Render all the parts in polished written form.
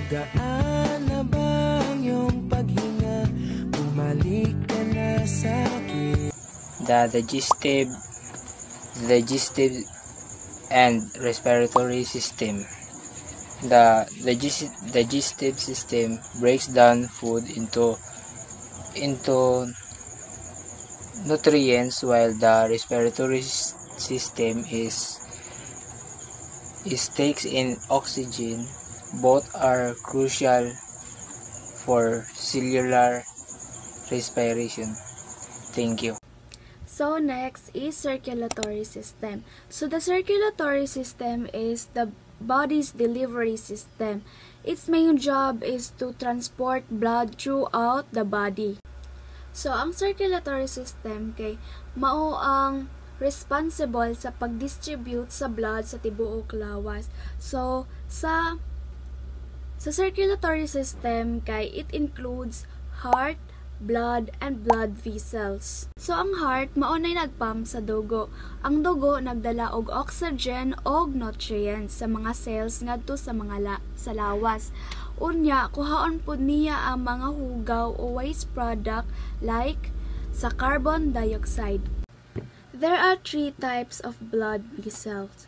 Magaan na ba ang iyong paghinga? Bumalik ka na sa akin. The digestive and respiratory system. The digestive system breaks down food into nutrients, while the respiratory system is takes in oxygen. Both are crucial for cellular respiration. Thank you. So next is circulatory system. So the circulatory system is the body's delivery system. Its main job is to transport blood throughout the body. So ang circulatory system kay mao ang responsible sa pag-distribute sa blood sa tibuok lawas. So sa circulatory system kay it includes heart, blood, and blood vessels. So ang heart mao nay nagpump sa dugo. Ang dugo nagdala og oxygen og nutrients sa mga cells ngadto sa sa lawas. Unya kuhaon pud niya ang mga hugaw o waste product like sa carbon dioxide. There are 3 types of blood vessels: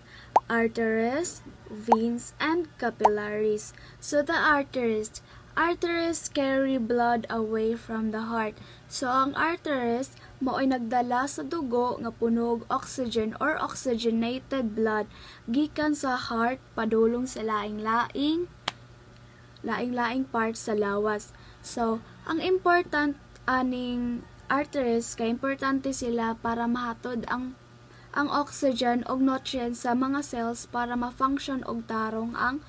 arteries, veins, and capillaries. So the arteries carry blood away from the heart. So ang arteries mao'y nagdala sa dugo nga punog oxygen or oxygenated blood gikan sa heart padulong sa laing-laing parts sa lawas. So ang important aning arteries kay importante sila para mahatod ang oxygen og nutrients sa mga cells para ma-function og tarong ang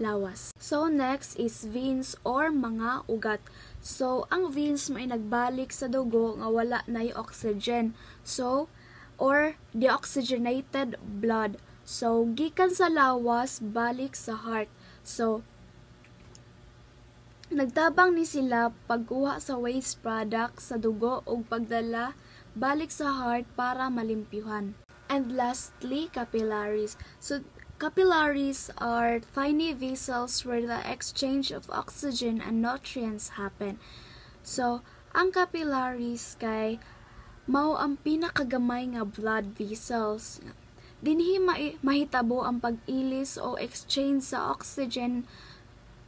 lawas. So next is veins or mga ugat. So ang veins may nagbalik sa dugo nga wala nay oxygen. So or deoxygenated blood. So gikan sa lawas balik sa heart. So nagtabang ni sila pagkuha sa waste product sa dugo ug pagdala balik sa heart para malimpyuhan. And lastly, capillaries. So capillaries are tiny vessels where the exchange of oxygen and nutrients happen. So ang capillaries kay mao ang pinakagamay nga blood vessels. Dinhi mahitabo ang pag-ilis o exchange sa oxygen,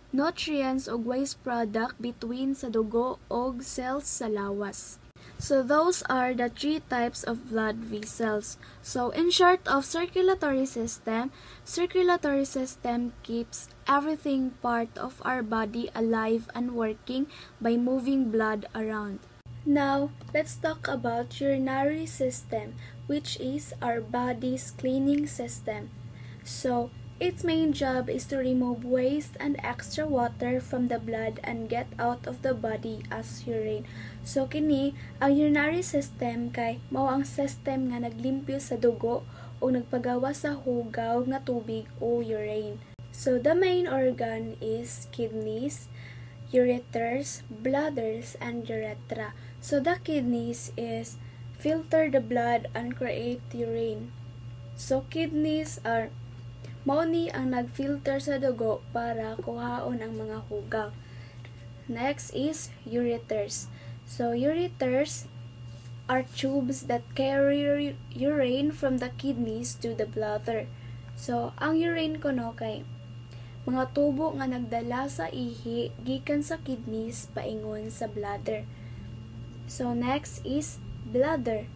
nutrients o waste product between sa dugo o cells sa lawas. So those are the 3 types of blood vessels. So in short of circulatory system keeps everything part of our body alive and working by moving blood around. Now, let's talk about urinary system, which is our body's cleaning system. So its main job is to remove waste and extra water from the blood and get out of the body as urine. So kini ang urinary system kay mao ang system nga naglimpyo sa dugo o nagpagawa sa hugaw nga tubig o urine. So the main organ is kidneys, ureters, bladders, and urethra. So the kidneys is filter the blood and create urine. So kidneys are mao ni ang nagfilter sa dugo para kuhaon ang mga hugaw. Next is ureters. So ureters are tubes that carry urine from the kidneys to the bladder. So ang urine kuno kay mga tubo nga nagdala sa ihi gikan sa kidneys paingon sa bladder. So next is bladder.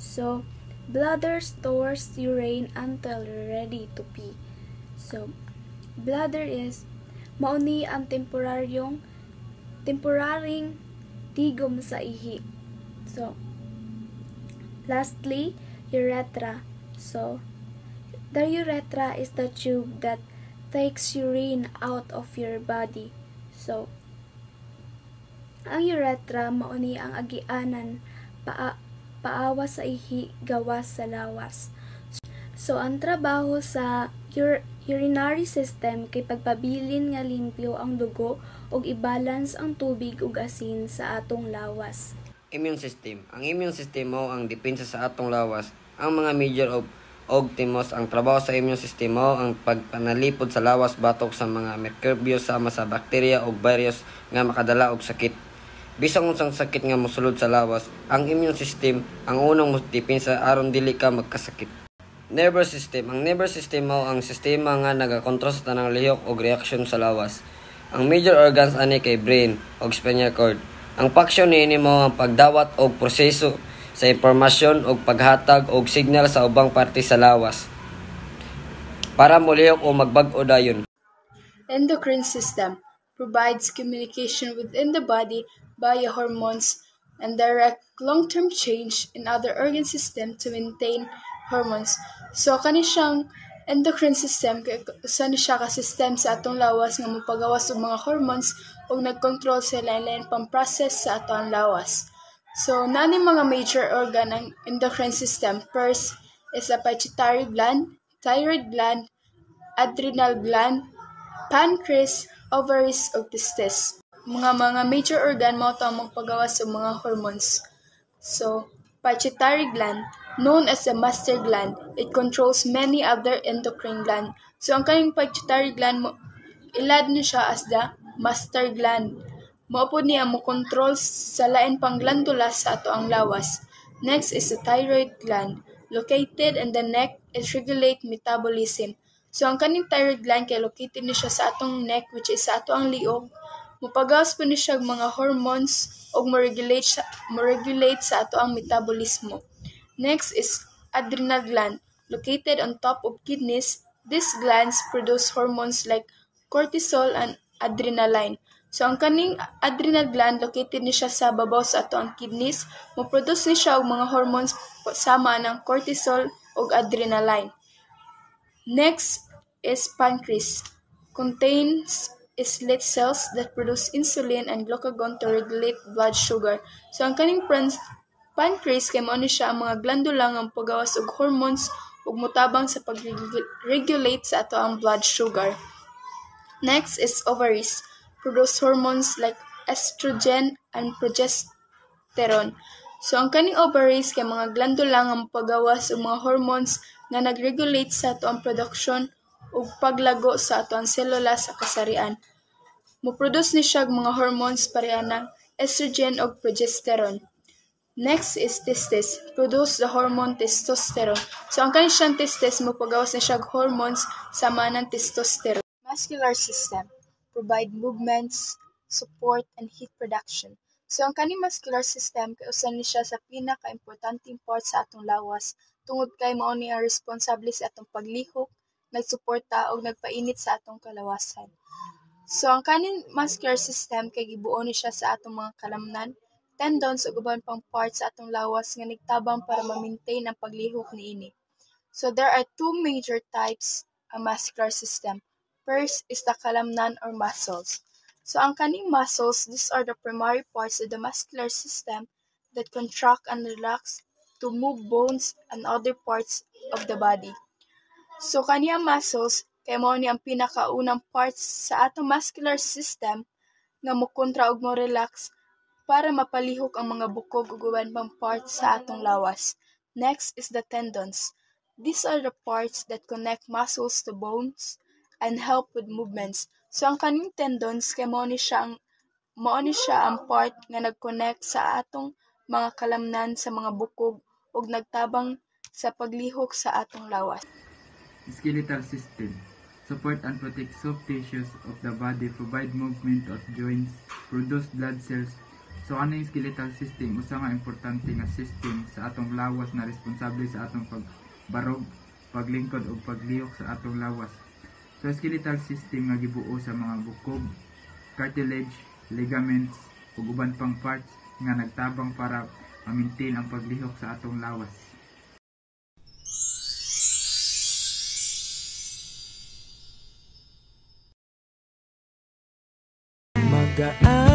So bladder stores urine until ready to pee. So bladder is mao ni ang temporaring tigom sa ihi. So lastly, urethra. So the urethra is the tube that takes urine out of your body. So ang urethra mao ni ang agianan paawa sa ihi gawas sa lawas. So ang trabaho sa urinary system kay pagpabilin nga limpyo ang dugo ug i-balance ang tubig ug asin sa atong lawas. Immune system. Ang immune system mao ang depensa sa atong lawas. Ang mga major of og timos. Ang trabaho sa immune system mao ang pagpanalipod sa lawas batok sa mga mikrobyo sama sa bakterya o virus nga makadala og sakit. Bisang unsang sakit nga mosulod sa lawas, ang immune system ang unang modepensa aron dili ka magkasakit. Nervous system. Ang nervous system mao ang sistema nga nagakontrol sa tanang lihok og reaksyon sa lawas. Ang major organs ani kay brain ug spinal cord. Ang function niini mao ang pagdawat og proseso sa impormasyon ug paghatag og signal sa ubang parte sa lawas para molihok o magbag-o dayon. Endocrine system provides communication within the body via hormones and direct long-term change in other organ system to maintain hormones. So kani siyang endocrine system kay usa ni siya ka system sa atong lawas nga mopagawas og mga hormones ug nagkontrol sa lain-lain pang process sa atong lawas. So, nani mga major organ ang endocrine system. First is a pituitary gland, thyroid gland, adrenal gland, pancreas, ovaries, ug testes. Mga major organ mao to ang magpagawas og mga hormones. So, pituitary gland, known as the master gland, it controls many other endocrine gland. So, ang kaning pituitary gland mo ilad niyo siya as the master gland. Mao pod niya mo control sa lain pang glandula sa ato ang lawas. Next is the thyroid gland. Located in the neck, it regulates metabolism. So ang kaning thyroid gland kay located ni siya sa atong neck which is sa ato ang liog. Mopagawas po ni siya mga hormones ug mo-regulate sa ato ang metabolismo. Next is adrenal gland. Located on top of kidneys, these glands produce hormones like cortisol and adrenaline. So, ang kaning adrenal gland, located ni siya sa babaw sa ato ang kidneys. Mo-produce ni siya og mga hormones sama ng cortisol ug adrenaline. Next is pancreas. Contains islet cells that produce insulin and glucagon to regulate blood sugar. So, ang kaning pancreas kay mao ni siya ang mga glandula nga pagawas og hormones ug motabang sa pag-regulate sa ato ang blood sugar. Next is ovaries. Produce hormones like estrogen and progesterone. So, ang kaning ovaries kay mga glandula nga mopagawas og mga hormones nga nag-regulate sa ato ang production ug paglago sa ato ang selula sa kasarian. Moproduce ni siya mga hormones pareha ng estrogen ug progesterone. Next is testes. Produce the hormone testosterone. So, ang kaning siyang testes mopagawas ni siya hormones sama ng testosterone. Muscular system. Provide movements, support, and heat production. So, ang kaning muscular system kay usa ni siya sa pinaka-importanteng part sa atong lawas tungod kay mao ni ang responsable sa atong paglihok, nagsuporta og nagpainit sa atong kalawasan. So, ang kaning muscular system kay gibuo ni siya sa atong mga kalamnan, tendons ug uban pang parts sa atong lawas nga nagtabang para ma-maintain ang paglihok niini. So, there are two major types of muscular system. First is the kalamnan or muscles. So, ang kaning muscles, these are the primary parts of the muscular system that contract and relax to move bones and other parts of the body. So, kaniyang muscles, kay mao ni ang pinakaunang parts sa atong muscular system nga mokontra ug mo relax para mapalihok ang mga bukog ug uban pang parts sa atong lawas. Next is the tendons. These are the parts that connect muscles to bones and help with movements. So, ang kaning tendons, kay mao ni siya ang part nga nag-connect sa atong mga kalamnan sa mga bukog ug nagtabang sa paglihok sa atong lawas. Skeletal system. Support and protect soft tissues of the body, provide movement of joints, produce blood cells. So, ano yung skeletal system? Usa nga importante nga system sa atong lawas na responsable sa atong pagbarog, paglingkod o paglihok sa atong lawas. So, skeletal system nga gibuo sa mga bukog, cartilage, ligaments, ug uban pang parts nga nagtabang para ma-maintain ang paglihok sa atong lawas. Magaan